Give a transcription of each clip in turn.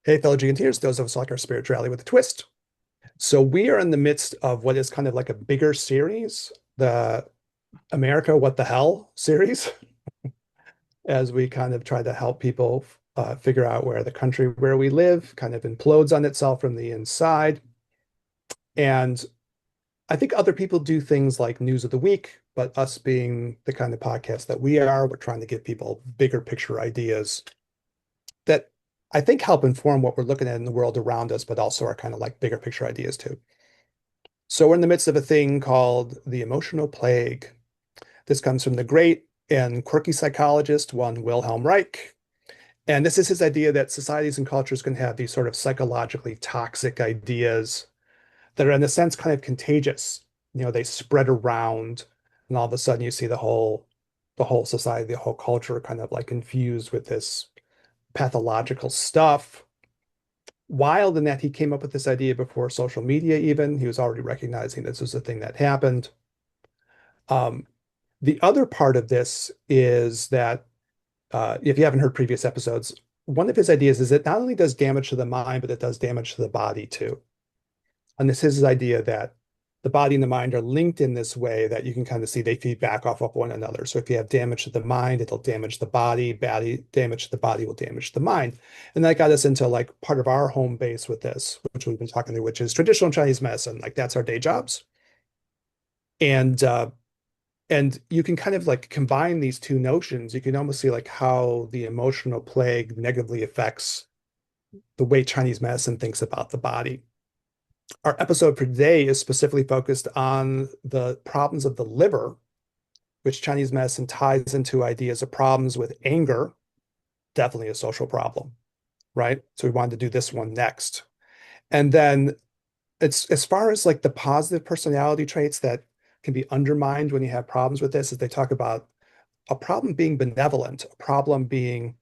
Hey, fellow Giganteers, those of us who like our spirituality with a twist. So we are in the midst of what is kind of like a bigger series, the America What the Hell series, as we kind of try to help people figure out where the country where we live kind of implodes on itself from the inside. And I think other people do things like news of the week, but us being the kind of podcast that we are, we're trying to give people bigger picture ideas that I think help inform what we're looking at in the world around us, but also are kind of like bigger picture ideas too. So we're in the midst of a thing called the emotional plague. This comes from the great and quirky psychologist, one Wilhelm Reich. And this is his idea that societies and cultures can have these sort of psychologically toxic ideas that are in a sense kind of contagious. They spread around, and all of a sudden you see the whole society, the whole culture kind of like infused with this pathological stuff. Wild in that he came up with this idea before social media even. He was already recognizing this was a thing that happened. Um, the other part of this is that if you haven't heard previous episodes, one of his ideas is it not only does damage to the mind, but it does damage to the body too. And this is his idea that the body and the mind are linked in this way that you can kind of see they feed back off of one another. So if you have damage to the mind, it'll damage the body. Body damage to the body will damage the mind. And that got us into like part of our home base with this, which we've been talking through, which is traditional Chinese medicine. Like that's our day jobs. And and you can kind of like combine these two notions. You can almost see like how the emotional plague negatively affects the way Chinese medicine thinks about the body. Our episode for today is specifically focused on the problems of the liver, which Chinese medicine ties into ideas of problems with anger, definitely a social problem, right? So we wanted to do this one next. And then it's as far as like the positive personality traits that can be undermined when you have problems with this, is they talk about a problem being benevolent, a problem being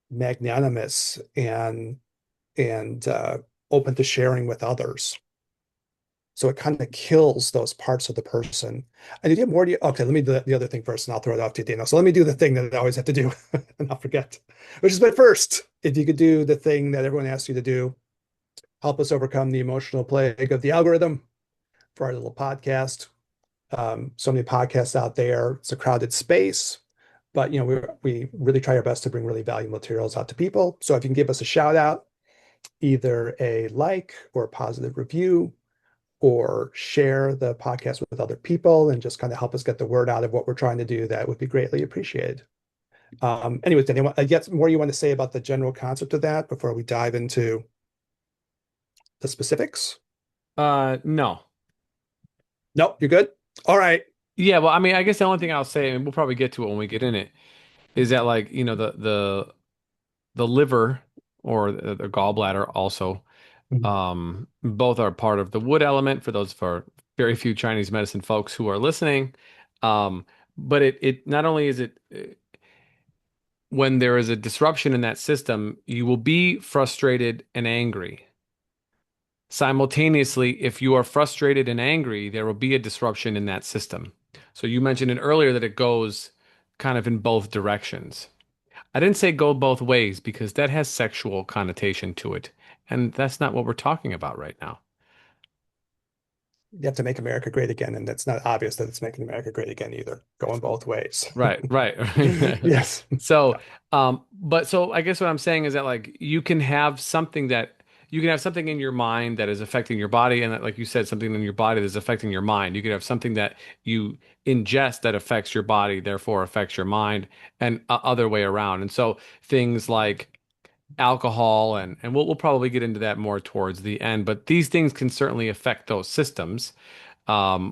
magnanimous and open to sharing with others. So it kind of kills those parts of the person. And you have more. Okay, let me do the other thing first, and I'll throw it off to you, Dana. So let me do the thing that I always have to do, and I'll forget, which is, but first, if you could do the thing that everyone asks you to do, help us overcome the emotional plague of the algorithm for our little podcast. So many podcasts out there. It's a crowded space, but we really try our best to bring really valuable materials out to people. So if you can give us a shout out, either a like or a positive review, or share the podcast with other people and just kind of help us get the word out of what we're trying to do, that would be greatly appreciated. Anyways, Daniel, yet more you want to say about the general concept of that before we dive into the specifics? No. Nope, you're good. All right. Yeah, well, I mean, I guess the only thing I'll say, and we'll probably get to it when we get in it, is that like, the liver or the gallbladder also, Mhm. both are part of the wood element for those for very few Chinese medicine folks who are listening. Um, but it not only is it when there is a disruption in that system, you will be frustrated and angry. Simultaneously, if you are frustrated and angry, there will be a disruption in that system. So you mentioned it earlier that it goes kind of in both directions. I didn't say go both ways because that has sexual connotation to it. And that's not what we're talking about right now. You have to make America great again, and it's not obvious that it's making America great again either. Going both ways. Right, right. Yes. So, but so I guess what I'm saying is that like you can have something in your mind that is affecting your body, and that, like you said, something in your body that's affecting your mind. You could have something that you ingest that affects your body, therefore affects your mind, and other way around. And so things like alcohol and we'll probably get into that more towards the end, but these things can certainly affect those systems,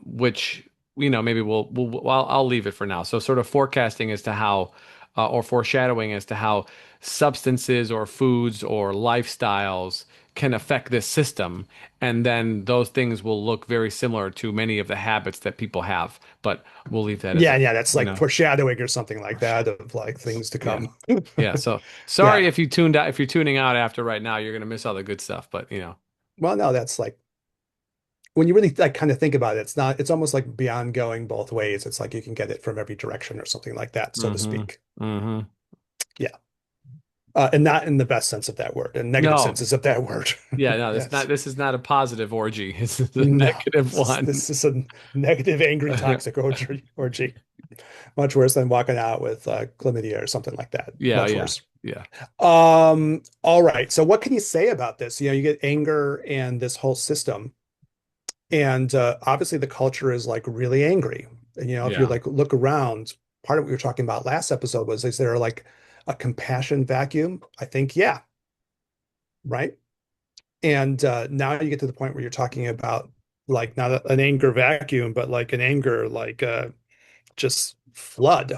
which maybe well, I'll leave it for now. So sort of forecasting as to how or foreshadowing as to how substances or foods or lifestyles can affect this system, and then those things will look very similar to many of the habits that people have, but we'll leave that as Yeah, a yeah, that's you like know foreshadowing or something like that of like things to yeah. come. Yeah, so Yeah. sorry if you tuned out, if you're tuning out after right now, you're gonna miss all the good stuff. But Well, no, that's like when you really like kind of think about it, it's almost like beyond going both ways. It's like you can get it from every direction or something like that, so to hmm speak. hmm Yeah. And not in the best sense of that word, in negative No, senses of that word. yeah, no, this not Yes. this is not a positive orgy. This is a No, negative this is one. this is a negative, angry, toxic orgy. Much worse than walking out with chlamydia or something like that. Yeah, Much yeah, worse. yeah. All right. So what can you say about this? You get anger and this whole system. And obviously the culture is like really angry. And if you Yeah. like look around, part of what we were talking about last episode was, is there like a compassion vacuum? I think, yeah, right. And now you get to the point where you're talking about like not an anger vacuum, but like an anger like just flood,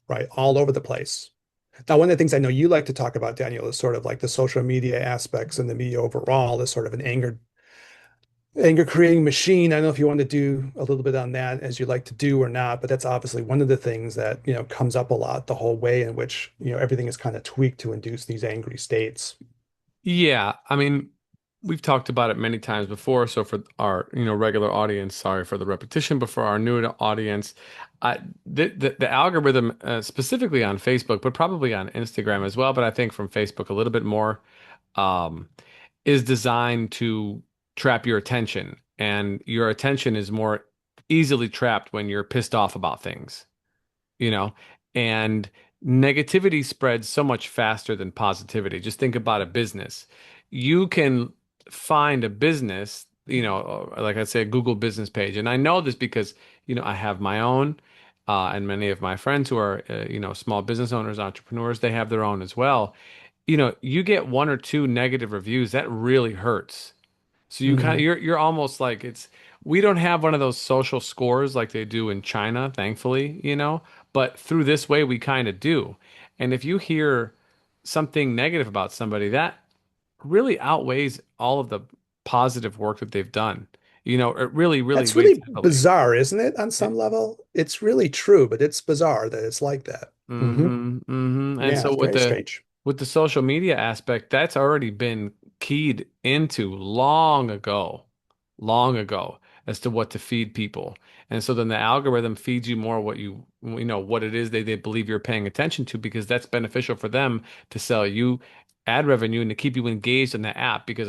right, all over the place. Now, one of the things I know you like to talk about, Daniel, is sort of like the social media aspects and the media overall is sort of an anger creating machine. I don't know if you want to do a little bit on that as you like to do or not, but that's obviously one of the things that, comes up a lot, the whole way in which, everything is kind of tweaked to induce these angry states. Yeah, I mean, we've talked about it many times before. So for our, regular audience, sorry for the repetition, but for our new audience, I, the algorithm, specifically on Facebook, but probably on Instagram as well, but I think from Facebook a little bit more, um, is designed to trap your attention, and your attention is more easily trapped when you're pissed off about things, you know, and negativity spreads so much faster than positivity. Just think about a business. You can find a business, like I say, a Google business page. And I know this because, I have my own, and many of my friends who are, small business owners, entrepreneurs, they have their own as well. You get one or two negative reviews, that really hurts. So you kind of Mhm. you're almost like it's we don't have one of those social scores like they do in China, thankfully, but through this way we kind of do. And if you hear something negative about somebody, that really outweighs all of the positive work that they've done. It really, really That's weighs really heavily. bizarre, isn't it, on some level? It's really true, but it's bizarre that it's like that. Hmm. And Yeah, so it's with very the strange. with the social media aspect, that's already been keyed into long ago as to what to feed people. And so then the algorithm feeds you more what it is they believe you're paying attention to because that's beneficial for them to sell you ad revenue and to keep you engaged in the app because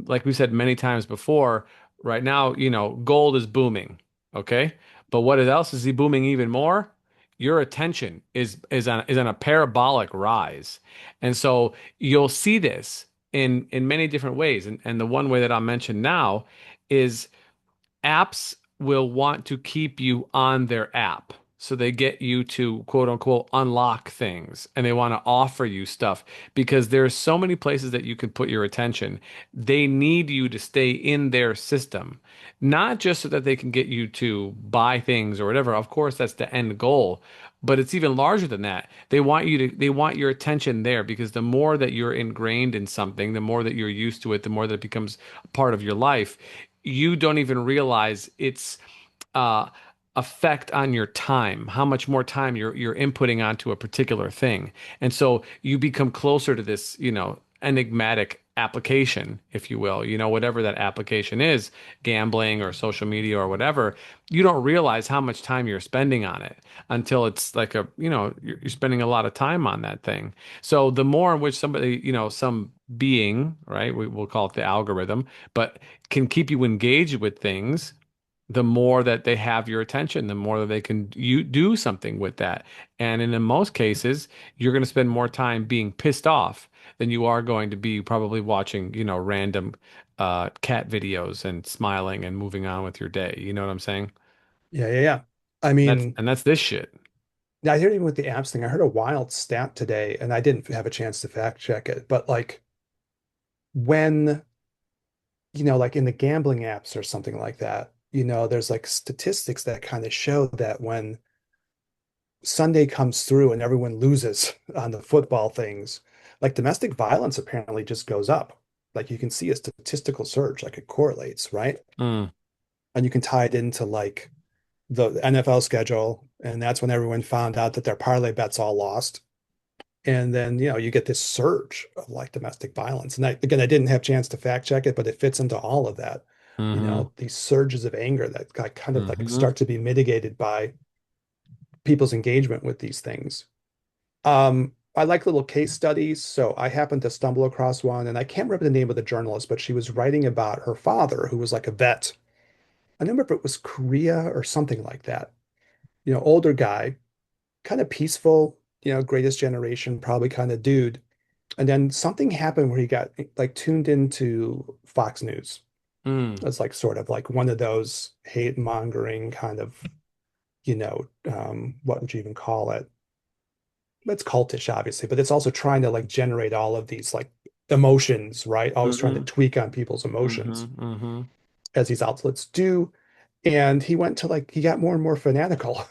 like we said many times before, right now, gold is booming, okay? But what else is he booming even more? Your attention is on a parabolic rise. And so you'll see this in many different ways. And the one way that I'll mention now is apps will want to keep you on their app. So they get you to quote unquote unlock things and they want to offer you stuff because there's so many places that you can put your attention. They need you to stay in their system, not just so that they can get you to buy things or whatever. Of course, that's the end goal, but it's even larger than that. They want your attention there because the more that you're ingrained in something, the more that you're used to it, the more that it becomes a part of your life, you don't even realize its uh, effect on your time, how much more time you're inputting onto a particular thing. And so you become closer to this, enigmatic application, if you will, whatever that application is, gambling or social media or whatever, you don't realize how much time you're spending on it until it's like you're spending a lot of time on that thing. So the more in which somebody, some being, right, we'll call it the algorithm, but can keep you engaged with things, the more that they have your attention, the more that they can you do something with that. And in most cases, you're going to spend more time being pissed off than you are going to be probably watching, random cat videos and smiling and moving on with your day. You know what I'm saying? Yeah, yeah, yeah. I That's mean, and that's this shit. I heard even with the apps thing, I heard a wild stat today, and I didn't have a chance to fact check it, but like when, like in the gambling apps or something like that, there's like statistics that kind of show that when Sunday comes through and everyone loses on the football things, like domestic violence apparently just goes up. Like you can see a statistical surge, like it correlates, right? Mm, And you can tie it into like the NFL schedule, and that's when everyone found out that their parlay bets all lost. And then, you get this surge of like domestic violence. And again, I didn't have a chance to fact check it, but it fits into all of that. hmm These surges of anger that kind of like hmm start to be mitigated by people's engagement with these things. I like little case studies. So I happened to stumble across one, and I can't remember the name of the journalist, but she was writing about her father, who was like a vet. I don't remember if it was Korea or something like that. Older guy, kind of peaceful, greatest generation, probably kind of dude. And then something happened where he got like tuned into Fox News. Mm. It's like sort of like one of those hate mongering kind of, what would you even call it? It's cultish, obviously, but it's also trying to like generate all of these like emotions, right? Always trying to Mm-hmm. tweak on people's Mm-hmm. emotions Mm-hmm. as these outlets do. And he went to like, he got more and more fanatical.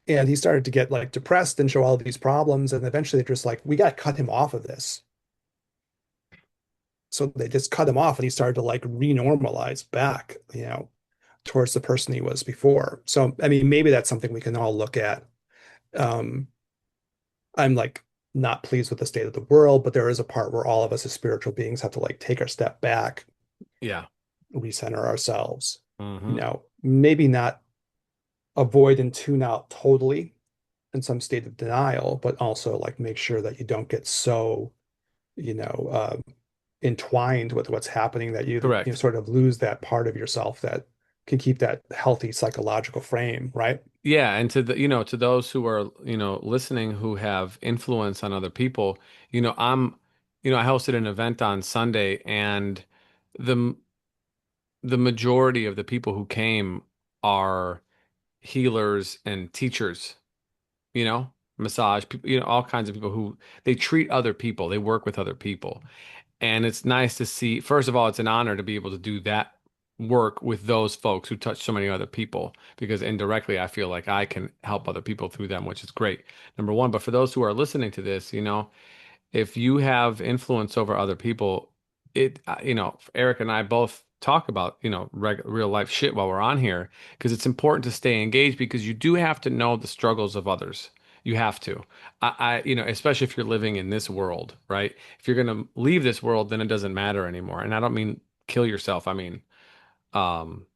And he started to get like depressed and show all these problems. And eventually they're just like, we got to cut him off of this. So they just cut him off and he started to like renormalize back, towards the person he was before. So, I mean, maybe that's something we can all look at. Um, I'm like not pleased with the state of the world, but there is a part where all of us as spiritual beings have to like take a step back, Yeah. recenter ourselves, Mm-hmm. maybe not avoid and tune out totally in some state of denial, but also like make sure that you don't get so, you know, uh, entwined with what's happening that you Correct. sort of lose that part of yourself that can keep that healthy psychological frame, right? Yeah, and to the, to those who are, listening who have influence on other people, I hosted an event on Sunday and the the majority of the people who came are healers and teachers, massage people, all kinds of people who they treat other people, they work with other people. And it's nice to see, first of all, it's an honor to be able to do that work with those folks who touch so many other people, because indirectly I feel like I can help other people through them, which is great. Number one, but for those who are listening to this, if you have influence over other people, Eric and I both talk about, real life shit while we're on here because it's important to stay engaged because you do have to know the struggles of others. You have to. Especially if you're living in this world, right? If you're going to leave this world, then it doesn't matter anymore. And I don't mean kill yourself. I mean, um,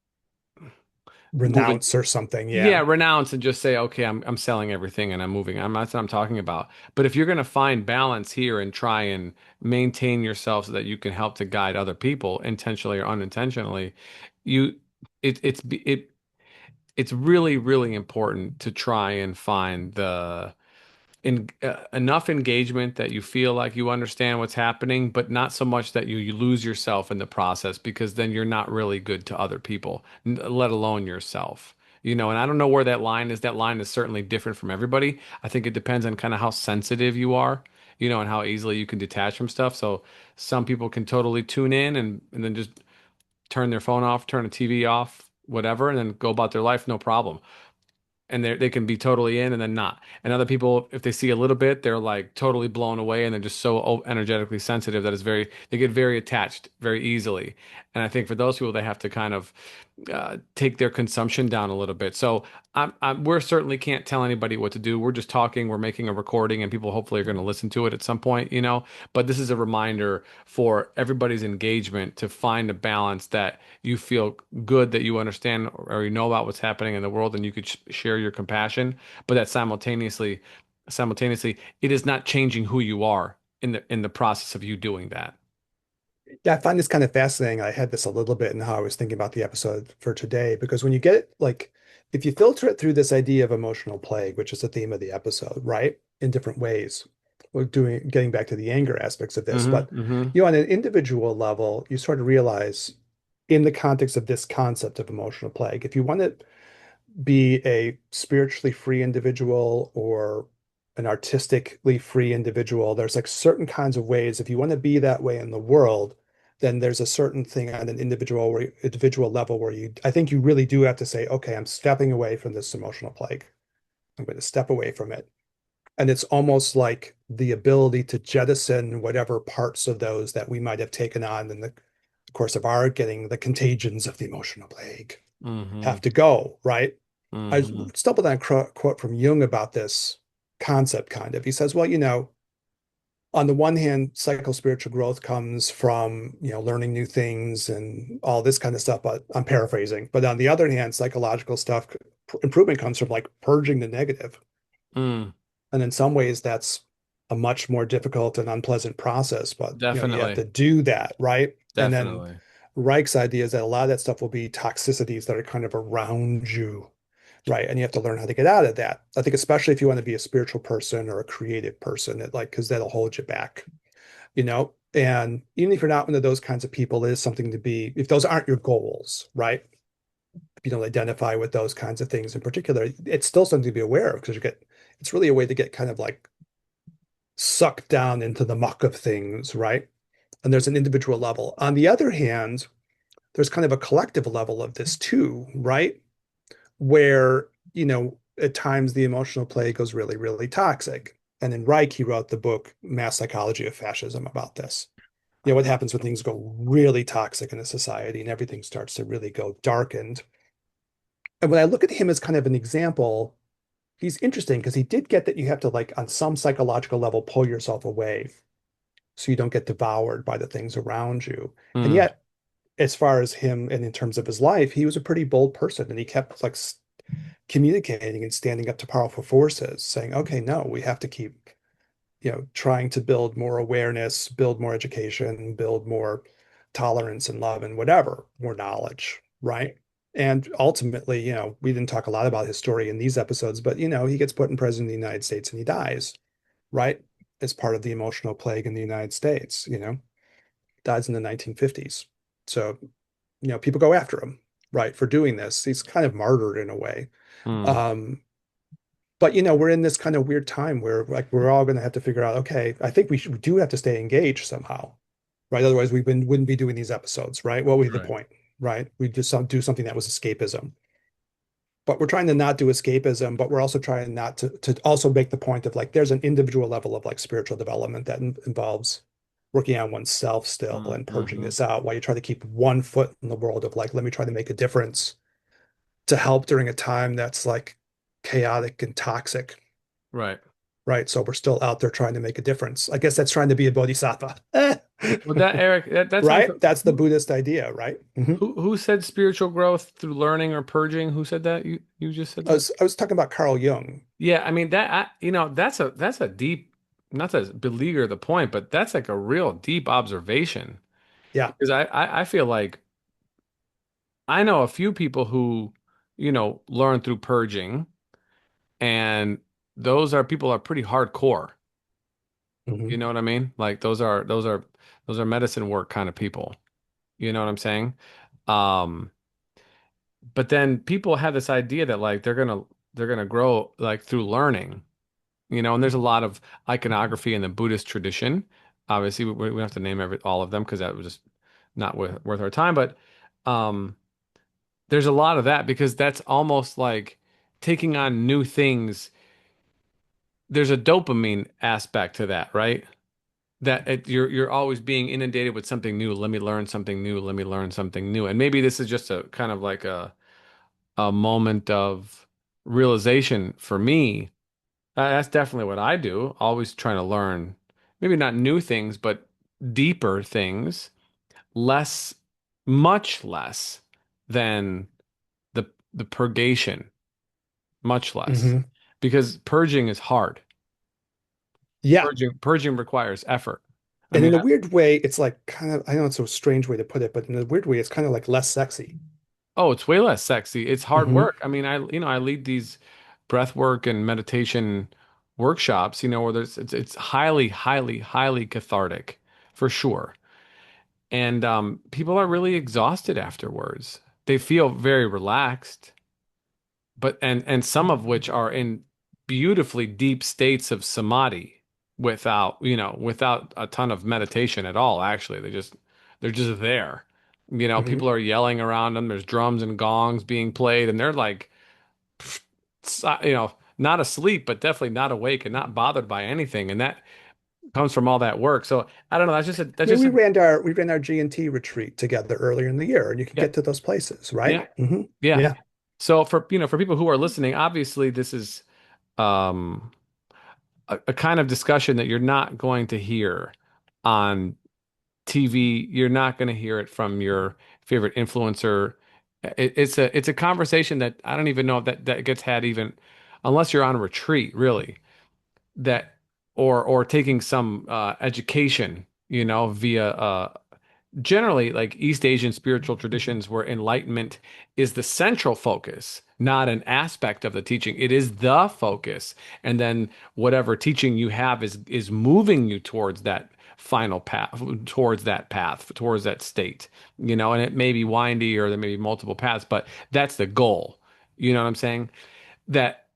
moving Renounce or something. yeah, Yeah. renounce and just say, okay, I'm selling everything and I'm moving. That's what I'm talking about. But if you're going to find balance here and try and maintain yourself so that you can help to guide other people intentionally or unintentionally, you it's really, really important to try and find enough engagement that you feel like you understand what's happening, but not so much that you lose yourself in the process because then you're not really good to other people, let alone yourself. And I don't know where that line is. That line is certainly different from everybody. I think it depends on kind of how sensitive you are, and how easily you can detach from stuff. So some people can totally tune in and then just turn their phone off, turn the TV off, whatever, and then go about their life, no problem and they can be totally in and then not. And other people, if they see a little bit, they're like totally blown away and they're just so energetically sensitive that they get very attached very easily. And I think for those people, they have to kind of take their consumption down a little bit. So we're certainly can't tell anybody what to do. We're just talking, we're making a recording, and people hopefully are going to listen to it at some point, But this is a reminder for everybody's engagement to find a balance that you feel good that you understand or you know about what's happening in the world, and you could share your compassion, but that simultaneously, it is not changing who you are in the process of you doing that. Yeah, I find this kind of fascinating. I had this a little bit in how I was thinking about the episode for today, because when you get it, like, if you filter it through this idea of emotional plague, which is the theme of the episode, right? In different ways, we're getting back to the anger aspects of this, but Hmm. on an individual level, you sort of realize in the context of this concept of emotional plague, if you want to be a spiritually free individual or an artistically free individual, there's like certain kinds of ways. If you want to be that way in the world, then there's a certain thing on an individual level where I think you really do have to say, okay, I'm stepping away from this emotional plague. I'm going to step away from it. And it's almost like the ability to jettison whatever parts of those that we might have taken on in the course of our getting the contagions of the emotional plague Hmm. have to go, right? I Hmm. stumbled on a quote from Jung about this concept, kind of. He says, well, on the one hand, psycho-spiritual growth comes from, learning new things and all this kind of stuff, but I'm paraphrasing. But on the other hand, psychological stuff, improvement comes from like purging the negative. Mm. And in some ways, that's a much more difficult and unpleasant process, but you have Definitely. to do that, right? And then Definitely. Reich's idea is that a lot of that stuff will be toxicities that are kind of around you, right? And you have to learn how to get out of that. I think especially if you want to be a spiritual person or a creative person, because that'll hold you back, you know? And even if you're not one of those kinds of people, it is something to be, if those aren't your goals, right? If you don't identify with those kinds of things in particular, it's still something to be aware of because it's really a way to get kind of like sucked down into the muck of things, right? And there's an individual level. On the other hand, there's kind of a collective level of this too, right? Where, at times the emotional play goes really, really toxic. And in Reich, he wrote the book Mass Psychology of Fascism about this. What happens when things go really toxic in a society and everything starts to really go darkened. And when I look at him as kind of an example, he's interesting because he did get that you have to, like, on some psychological level, pull yourself away so you don't get devoured by the things around you. And Mm, yet, as far as him and in terms of his life, he was a pretty bold person and he kept like communicating and standing up to powerful forces, saying, okay, no, we have to keep, trying to build more awareness, build more education, build more tolerance and love and whatever, more knowledge, right? And ultimately, we didn't talk a lot about his story in these episodes, but he gets put in president of the United States and he dies, right? As part of the emotional plague in the United States, dies in the 1950s. So, people go after him, right, for doing this. He's kind of martyred in a way. mm, Um, but we're in this kind of weird time where like we're all going to have to figure out, okay, I think we do have to stay engaged somehow, right? Otherwise, wouldn't be doing these episodes, right? What would be the right. point, right? We just do something that was escapism. But we're trying to not do escapism, but we're also trying not to also make the point of like there's an individual level of like spiritual development that involves working on oneself still Mm, and purging hmm. this out while you try to keep one foot in the world of like, let me try to make a difference to help during a time that's like chaotic and toxic, Right. right? So we're still out there trying to make a difference. I guess that's trying to be a bodhisattva, Well, that Eric, that sounds. right? That's the Buddhist idea, right? Mhm. Who said spiritual growth through learning or purging? Who said that? You just said I that? was I was talking about Carl Jung. Yeah, I mean that's a deep, not to beleaguer the point, but that's like a real deep observation. Yeah. Because I feel like I know a few people who, learn through purging, and those are people are pretty hardcore. You Mhm. know what I mean? Like those are medicine work kind of people. You know what I'm saying? Um, but then people have this idea that like they're gonna grow like through learning, and there's a lot of iconography in the Buddhist tradition. Obviously, we don't have to name all of them because that was just not worth our time. But um, there's a lot of that because that's almost like taking on new things. There's a dopamine aspect to that, right? You're always being inundated with something new. Let me learn something new. Let me learn something new. And maybe this is just a kind of like a moment of realization for me. That's definitely what I do. Always trying to learn, maybe not new things, but deeper things, less, much less than the purgation, much less, Mhm. because purging is hard. Yeah. Purging requires effort. I And mean, in a weird way, it's like kind of, I know it's a strange way to put it, but in a weird way, it's kind of like less sexy. oh, it's way less sexy. It's hard Hmm. work. I mean, I lead these breath work and meditation workshops, where it's highly, highly, highly cathartic for sure. And people are really exhausted afterwards. They feel very relaxed, but and some of which are in beautifully deep states of samadhi without a ton of meditation at all. Actually, they're just there. Hmm. People are yelling around them. There's drums and gongs being played, and they're like, not asleep, but definitely not awake and not bothered by anything. And that comes from all that work. So I don't know. That's I mean, just a, we ran our G&T retreat together earlier in the year, and you can yeah, get to those places, right? yeah, Hmm. yeah. Yeah. So for people who are listening, obviously this is um, a kind of discussion that you're not going to hear on TV. You're not going to hear it from your favorite influencer. It's a conversation that I don't even know if that gets had even unless you're on a retreat, really. that or taking some education, via generally like East Asian spiritual traditions where enlightenment is the central focus, not an aspect of the teaching. It is the focus. And then whatever teaching you have is moving you towards that final path, towards that state, and it may be windy or there may be multiple paths, but that's the goal. You know what I'm saying? That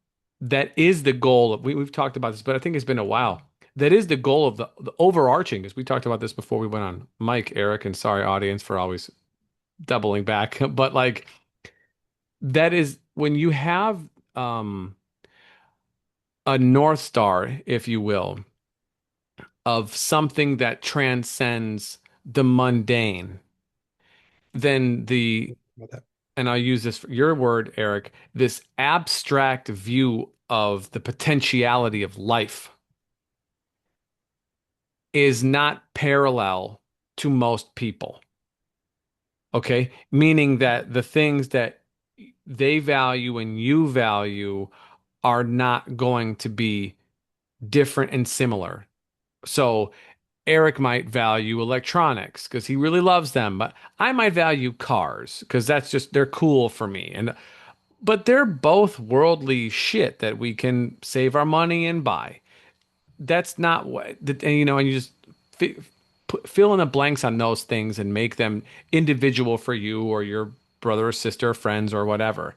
that is the goal of, we've talked about this, but I think it's been a while. That is the goal of the overarching, because we talked about this before we went on Mike, Eric, and sorry, audience, for always doubling back. But like that is when you have um a North Star, if you will, of something that transcends the mundane, then and I'll use this for your word, Eric, this abstract view of the potentiality of life is not parallel to most people. Okay. Meaning that the things that they value and you value are not going to be different and similar. So Eric might value electronics because he really loves them, but I might value cars because they're cool for me. But they're both worldly shit that we can save our money and buy. That's not what, and you just fill in the blanks on those things and make them individual for you or your brother or sister, or friends, or whatever.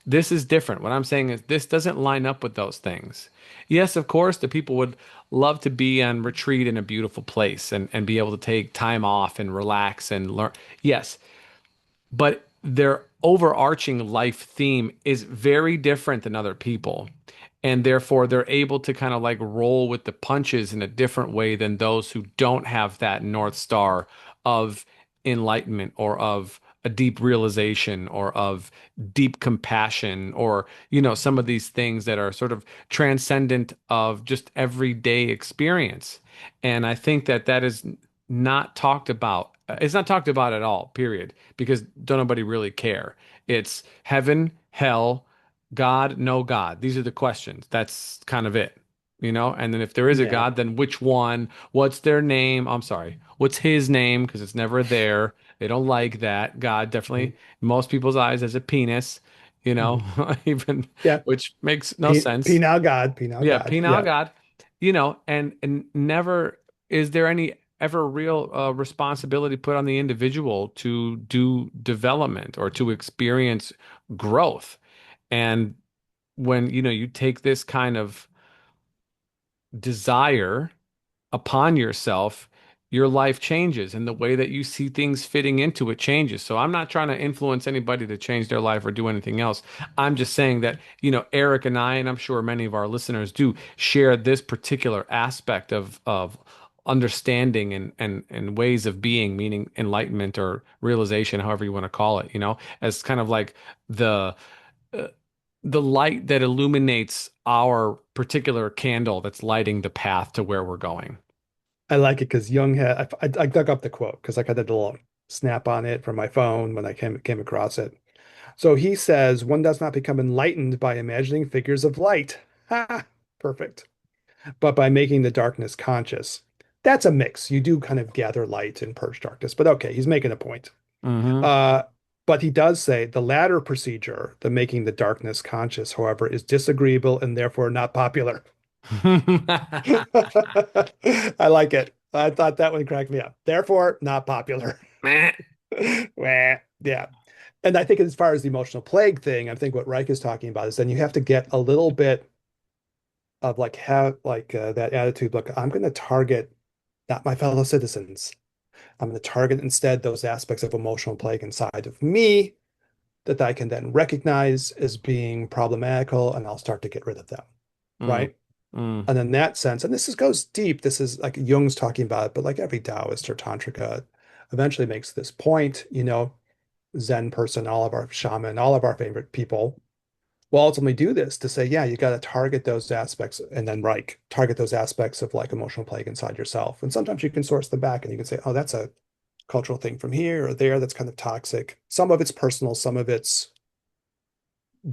This is different. What I'm saying is this doesn't line up with those things. Yes, of course, the people would love to be on retreat in a beautiful place and be able to take time off and relax and learn. Yes, but their overarching life theme is very different than other people. And therefore, they're able to kind of like roll with the punches in a different way than those who don't have that North Star of enlightenment or of a deep realization or of deep compassion or, some of these things that are sort of transcendent of just everyday experience. And I think that that is not talked about. It's not talked about at all, period, because don't nobody really care. It's heaven, hell, God, no God. These are the questions. That's kind of it, And then if there is a Yeah. God, then which one? What's their name? I'm sorry. What's his name? Because it's never there. They don't like that. God Mhm. definitely, in most people's eyes, as a penis, Mhm. even, Yeah. which makes no sense. Penal God, penal Yeah, God. penile Yeah. God, and never is there any ever real responsibility put on the individual to do development or to experience growth. And when you take this kind of desire upon yourself, your life changes and the way that you see things fitting into it changes. So I'm not trying to influence anybody to change their life or do anything else. I'm just saying that, Eric and I, and I'm sure many of our listeners do share this particular aspect of understanding and ways of being, meaning enlightenment or realization, however you want to call it, as kind of like the uh, the light that illuminates our particular candle that's lighting the path to where we're going. I like it because Jung had, I dug up the quote because I got a little snap on it from my phone when I came across it. So he says, one does not become enlightened by imagining figures of light. Ha! Perfect. But by making the darkness conscious. That's a mix. You do kind of gather light and purge darkness, but okay, he's making a point. Hmm. Uh, but he does say the latter procedure, the making the darkness conscious, however, is disagreeable and therefore not popular. I like it. I thought that one cracked me up. Therefore, not popular. Wah. Yeah. And I think as far as the emotional plague thing, I think what Reich is talking about is then you have to get a little bit of like have like that attitude. Look, I'm going to target not my fellow citizens. I'm going to target instead those aspects of emotional plague inside of me that I can then recognize as being problematical, and I'll start to get rid of them. Mm, Right. mm, And in that sense, and goes deep, this is like Jung's talking about it, but like every Taoist or Tantrika eventually makes this point, Zen person, all of our shaman, all of our favorite people will ultimately do this to say, yeah, you got to target those aspects and then Reich, target those aspects of like emotional plague inside yourself. And sometimes you can source them back and you can say, oh, that's a cultural thing from here or there that's kind of toxic. Some of it's personal, some of it's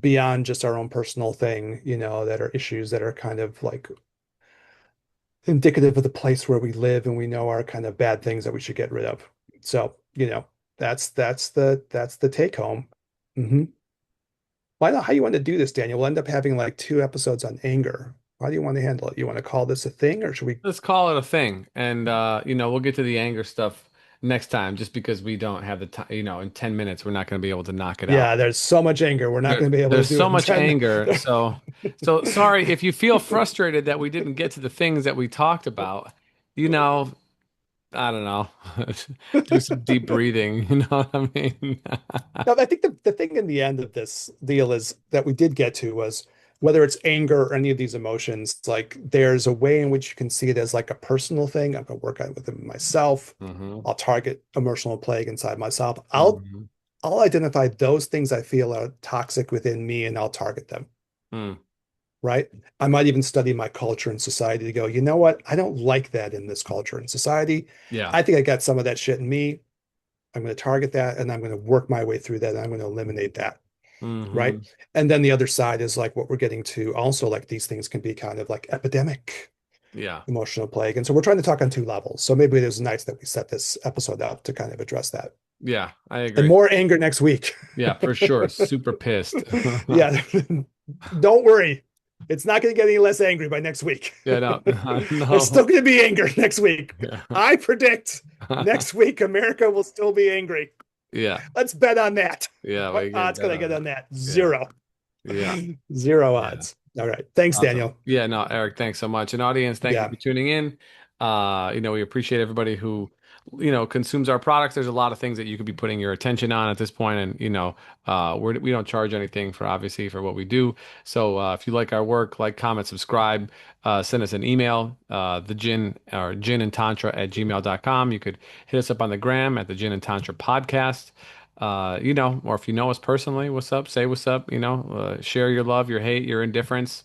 beyond just our own personal thing, that are issues that are kind of like indicative of the place where we live and we know our kind of bad things that we should get rid of. So, that's the take home. Hmm. Well, I know how you want to do this, Daniel. We'll end up having like 2 episodes on anger. How do you want to handle it? You want to call this a thing, or should we? Let's call it a thing. And we'll get to the anger stuff next time just because we don't have the time, in 10 minutes we're not going to be able to knock it out. Yeah, there's so much anger. We're not going to be able to There's do it so in much 10. anger. So sorry if you feel frustrated that we didn't get to the things that we talked about. You know, I don't know. Do some deep breathing, you know what I mean? No, I think the thing in the end of this deal is that we did get to was whether it's anger or any of these emotions, like there's a way in which you can see it as like a personal thing. I'm gonna work on it with it myself. Hmm. I'll target emotional plague inside myself. Hmm. I'll identify those things I feel are toxic within me and I'll target them, Mm. right? I might even study my culture and society to go, you know what? I don't like that in this culture and society. Yeah. I think I got some of that shit in me. I'm going to target that and I'm going to work my way through that and I'm going to eliminate that. Right. Hmm. And then the other side is like what we're getting to also, like these things can be kind of like epidemic Yeah. emotional plague. And so we're trying to talk on 2 levels. So maybe it was nice that we set this episode up to kind of address that. Yeah, I And agree. more anger next week. Yeah, for sure. Super pissed. Yeah. Don't worry. It's not going to get any less angry by next week. Yeah, no, There's still no. going to be anger next week. Yeah. I predict next week America will still be angry. Yeah. Let's bet on that. Yeah, What we get odds can that I get on on that. that? Yeah. Zero. Yeah. Zero Yeah. odds. All right. Thanks, Awesome. Daniel. Yeah, no, Eric, thanks so much. And audience, thank you Yeah. for tuning in. We appreciate everybody who, consumes our products. There's a lot of things that you could be putting your attention on at this point, and we don't charge anything for obviously for what we do. So if you like our work, like, comment, subscribe, send us an email, the gin or gin and tantra at gmail.com. You could hit us up on the gram at the Gin and Tantra podcast. Or if you know us personally, what's up? Say what's up. Share your love, your hate, your indifference.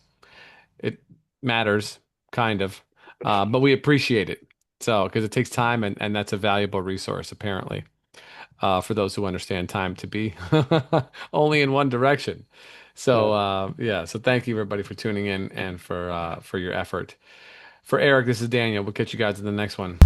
It matters, kind of, but we appreciate it. So, because it takes time, and that's a valuable resource, apparently, for those who understand time to be only in one direction. So, Yeah. yeah. So, thank you everybody for tuning in and for your effort. For Eric, this is Daniel. We'll catch you guys in the next one.